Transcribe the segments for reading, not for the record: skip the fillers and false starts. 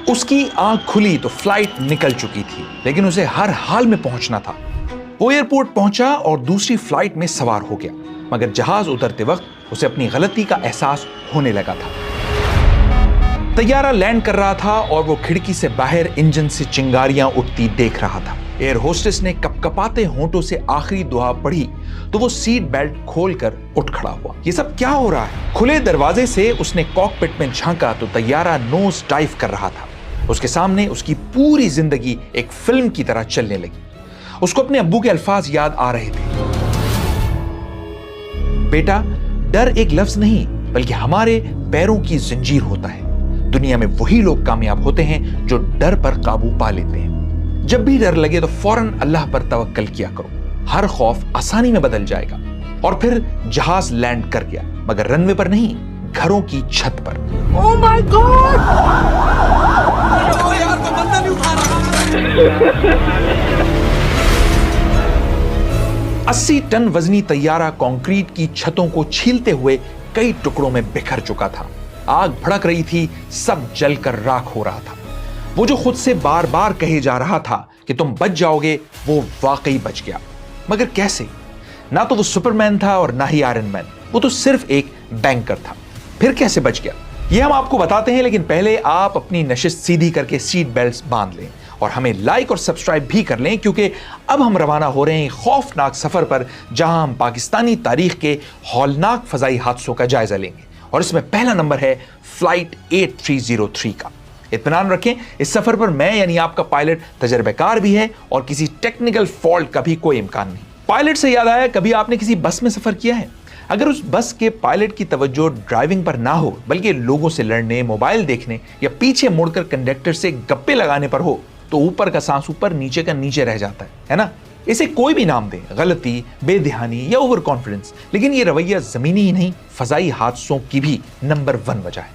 उसकी आंख खुली तो फ्लाइट निकल चुकी थी, लेकिन उसे हर हाल में पहुंचना था। वो एयरपोर्ट पहुंचा और दूसरी फ्लाइट में सवार हो गया, मगर जहाज उतरते वक्त उसे अपनी गलती का एहसास होने लगा था। तैयारा लैंड कर रहा था और वो खिड़की से बाहर इंजन से चिंगारियां उठती देख रहा था। एयर होस्टेस ने कपकपाते होंठों से आखिरी दुआ पढ़ी तो वो सीट बेल्ट खोलकर उठ खड़ा हुआ। ये सब क्या हो रहा है? खुले दरवाजे से उसने कॉकपिट में झांका तो तैयारा नोज डाइव कर रहा था। उसके सामने उसकी पूरी जिंदगी एक फिल्म की तरह चलने लगी। उसको अपने अब्बू के अल्फाज याद आ रहे थे, बेटा, डर एक लफ्ज नहीं बल्कि हमारे पैरों की जंजीर होता है। दुनिया में वही लोग कामयाब होते हैं जो डर पर काबू पा लेते हैं। जब भी डर लगे तो फौरन अल्लाह पर तवक्कल किया करो, हर खौफ आसानी में बदल जाएगा। और फिर जहाज लैंड कर गया, मगर रनवे पर नहीं, घरों की छत पर। Oh my God! यार तो बंदा नहीं उठा रहा। 80 टन वजनी तैयारा कंक्रीट की छतों को छीलते हुए कई टुकड़ों में बिखर चुका था। आग भड़क रही थी, सब जलकर राख हो रहा था। वो जो खुद से बार बार कहे जा रहा था कि तुम बच जाओगे, वो वाकई बच गया। मगर कैसे? ना तो वो सुपरमैन था और ना ही आयरन मैन, वो तो सिर्फ एक बैंकर था। फिर कैसे बच गया, ये हम आपको बताते हैं, लेकिन पहले आप अपनी नशिस्त सीधी करके सीट बेल्ट्स बांध लें और हमें लाइक और सब्सक्राइब भी कर लें, क्योंकि अब हम रवाना हो रहे हैं खौफनाक सफर पर, जहां हम पाकिस्तानी तारीख के हौलनाक फजाई हादसों का जायजा लेंगे। और इसमें पहला नंबर है फ्लाइट 8303 का। इत्मीनान रखें, इस सफर पर मैं यानी आपका पायलट तजर्बेकार भी है और किसी टेक्निकल फॉल्ट का भी कोई इम्कान नहीं। पायलट से याद आया, कभी आपने किसी बस में सफर किया है? अगर उस बस के पायलट की तवज्जो ड्राइविंग पर ना हो बल्कि लोगों से लड़ने, मोबाइल देखने या पीछे मुड़कर कंडक्टर से गप्पे लगाने पर हो, तो ऊपर का सांस ऊपर, नीचे का नीचे रह जाता है ना? इसे कोई भी नाम दे, गलती, बेध्यानी या ओवर कॉन्फिडेंस, लेकिन ये रवैया जमीनी ही नहीं, फजाई हादसों की भी नंबर 1 वजह है।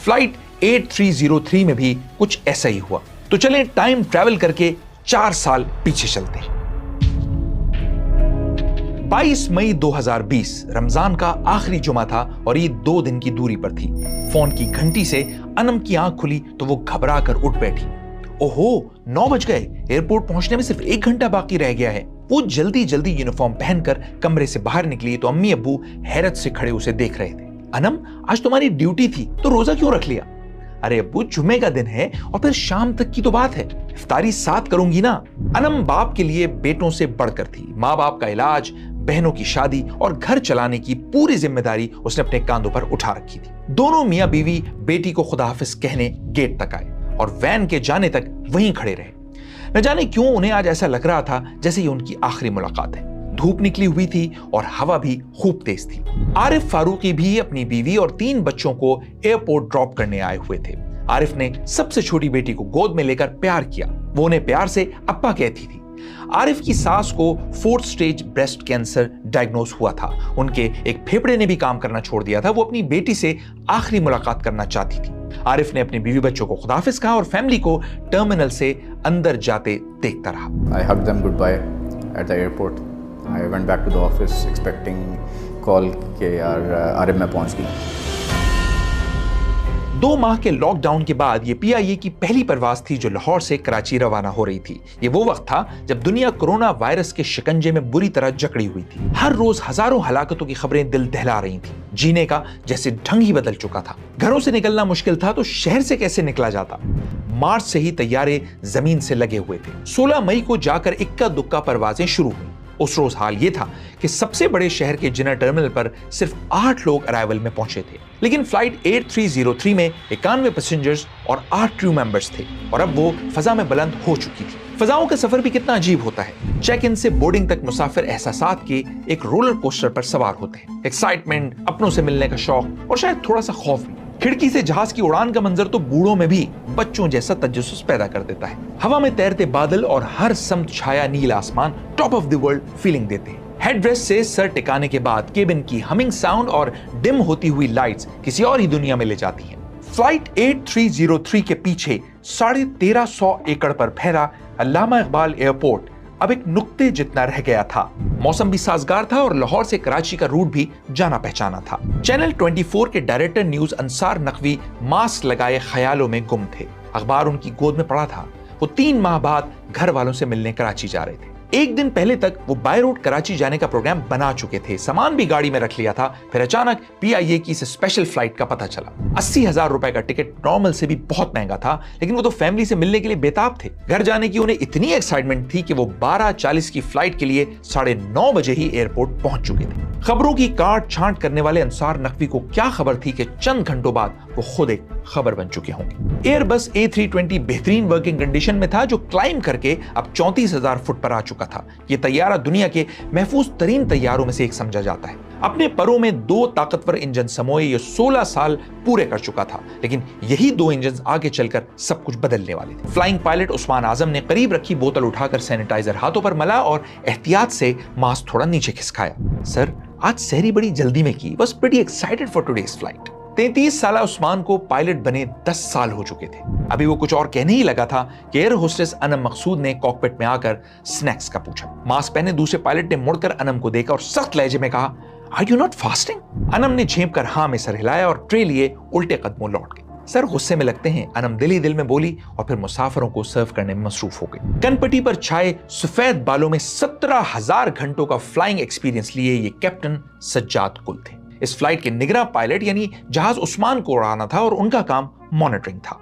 फ्लाइट 8303 में भी कुछ ऐसा ही हुआ। तो चलें टाइम ट्रैवल करके 4 साल पीछे चलते हैं। 22 मई 2020 रमजान का आखिरी जुमा था और ईद 2 दिन की दूरी पर थी। फोन की घंटी से अनम की आंख खुली तो वो घबरा कर उठ बैठी। ओहो, 9 बज गए, एयरपोर्ट पहुंचने में सिर्फ 1 घंटा बाकी रह गया है। वो जल्दी जल्दी यूनिफॉर्म पहनकर कमरे से बाहर निकली तो अम्मी अब्बू हैरत से खड़े उसे देख रहे थे। अनम, आज तुम्हारी ड्यूटी थी तो रोजा क्यों रख लिया? अरे अब्बू, जुमे का दिन है और फिर शाम तक की तो बात है, इफ्तारी साथ करूंगी ना। अनम बाप के लिए बेटों से बढ़कर थी। माँ बाप का इलाज, बहनों की शादी और घर चलाने की पूरी जिम्मेदारी उसने अपने कांधों पर उठा रखी थी। दोनों मियाँ बीवी बेटी को खुदाहाफिज कहने गेट तक आए और वैन के जाने तक वहीं खड़े रहे। न जाने क्यों उन्हें आज ऐसा लग रहा था जैसे ये उनकी आखिरी मुलाकात है। धूप निकली हुई थी और हवा भी खूब तेज थी। आरिफ फारूकी भी अपनी बीवी और 3 बच्चों को एयरपोर्ट ड्रॉप करने आए हुए थे। आरिफ ने सबसे छोटी बेटी को गोद में लेकर प्यार किया। वो उन्हें प्यार से अप्पा कहती थी। आरिफ की सास को 4th stage breast cancer diagnose हुआ था। उनके एक फेफड़े ने भी काम करना छोड़ दिया था। वो अपनी बेटी से आखिरी मुलाकात करना चाहती थी। आरिफ ने अपनी बीवी बच्चों को खुदाफिज कहा और फैमिली को टर्मिनल से अंदर जाते देखता रहा। I hugged them goodbye at the airport. I went back to the office expecting call कि यार आरिफ मैं पहुंच गई। 2 माह के लॉकडाउन के बाद ये PIA की पहली परवाज थी जो लाहौर से कराची रवाना हो रही थी। ये वो वक्त था जब दुनिया कोरोना वायरस के शिकंजे में बुरी तरह जकड़ी हुई थी। हर रोज हजारों हलाकतों की खबरें दिल दहला रही थी। जीने का जैसे ढंग ही बदल चुका था। घरों से निकलना मुश्किल था तो शहर से कैसे निकला जाता? मार्च से ही तैयारे जमीन से लगे हुए थे। 16 मई को जाकर इक्का दुक्का परवाजें शुरू हुई। उस रोज हाल ये था कि सबसे बड़े शहर के जिना टर्मिनल पर सिर्फ 8 लोग अराइवल में पहुंचे थे, लेकिन फ्लाइट 8303 में 91 पैसेंजर्स और 8 क्रू मेंबर्स थे और अब वो फजा में बुलंद हो चुकी थी। फजाओं का सफर भी कितना अजीब होता है। चेक इन से बोर्डिंग तक मुसाफिर एहसासात के एक रोलर कोस्टर पर सवार होते हैं। एक्साइटमेंट, अपनों से मिलने का शौक और शायद थोड़ा सा खौफ भी। खिड़की से जहाज की उड़ान का मंजर तो बूढ़ों में भी बच्चों जैसा तजस्सुस पैदा कर देता है। हवा में तैरते बादल और हर समत छाया नील आसमान top of the world feeling देते हैं। हेडरेस्ट से सर टिकाने के बाद केबिन की हमिंग साउंड और डिम होती हुई लाइट्स किसी और ही दुनिया में ले जाती हैं। फ्लाइट 8303 के पीछे 1350 एकड़ पर फैला अल्लामा इकबाल एयरपोर्ट अब एक नुक्ते जितना रह गया था। मौसम भी साजगार था और लाहौर से कराची का रूट भी जाना पहचाना था। चैनल 24 के director news Ansar Naqvi mask लगाए ख्यालों में गुम थे। अखबार उनकी गोद में पड़ा था। वो 3 माह बाद घर वालों से मिलने कराची जा रहे थे। एक दिन पहले तक वो बाय रोड कराची जाने का प्रोग्राम बना चुके थे, सामान भी गाड़ी में रख लिया था। फिर अचानक PIA की इस स्पेशल फ्लाइट का पता चला। 80,000 रुपए का टिकट नॉर्मल से भी बहुत महंगा था, लेकिन वो तो फैमिली से मिलने के लिए बेताब थे। घर जाने की उन्हें इतनी एक्साइटमेंट थी कि वो 12:40 की फ्लाइट के लिए 9:30 बजे ही एयरपोर्ट पहुंच चुके थे। खबरों की काट छांट करने वाले अंसार नकवी को क्या खबर थी कि चंद घंटों बाद वो खुद एक खबर बन चुके होंगे। एयरबस A320 बेहतरीन वर्किंग कंडीशन में था, जो क्लाइम करके अब 34,000 फुट पर आ चुका था। ये तैयारा दुनिया के महफूज तरीन तैयारों में से एक समझा जाता है। अपने परों में 2 ताकतवर इंजन समोए ये 16 साल पूरे कर चुका था, लेकिन यही 2 इंजन आगे चलकर सब कुछ बदलने वाले थे। फ्लाइंग पायलट उस्मान आजम ने करीब रखी बोतल उठाकर सैनिटाइजर हाथों पर मला और एहतियात से मास्क थोड़ा नीचे खिसकाया। सर, आज सहरी बड़ी जल्दी में की, was pretty excited for today's flight. 33 साल उस्मान को पायलट बने 10 साल हो चुके थे। अभी वो कुछ और कहने ही लगा था कि एयर होस्टेस अनम मकसूद ने कॉकपिट में आकर स्नैक्स का पूछा। मास्क पहने दूसरे पायलट ने मुड़कर अनम को देखा और सख्त लहजे में कहा, are you not fasting? Anam ने झेप कर हाँ में सर हिलाया और ट्रे लिए उल्टे कदमों लौट गए। सर, गुस्से में लगते हैं, अनम दिल ही दिल में बोली और फिर मुसाफिरों को सर्व करने में मसरूफ हो गई। कनपट्टी पर छाए सफेद बालों में 17,000 घंटों का फ्लाइंग एक्सपीरियंस लिए ये कैप्टन सज्जाद कुल थे। इस फ्लाइट के निगरान पायलट यानी जहाज उस्मान को उड़ाना था और उनका काम मॉनिटरिंग था।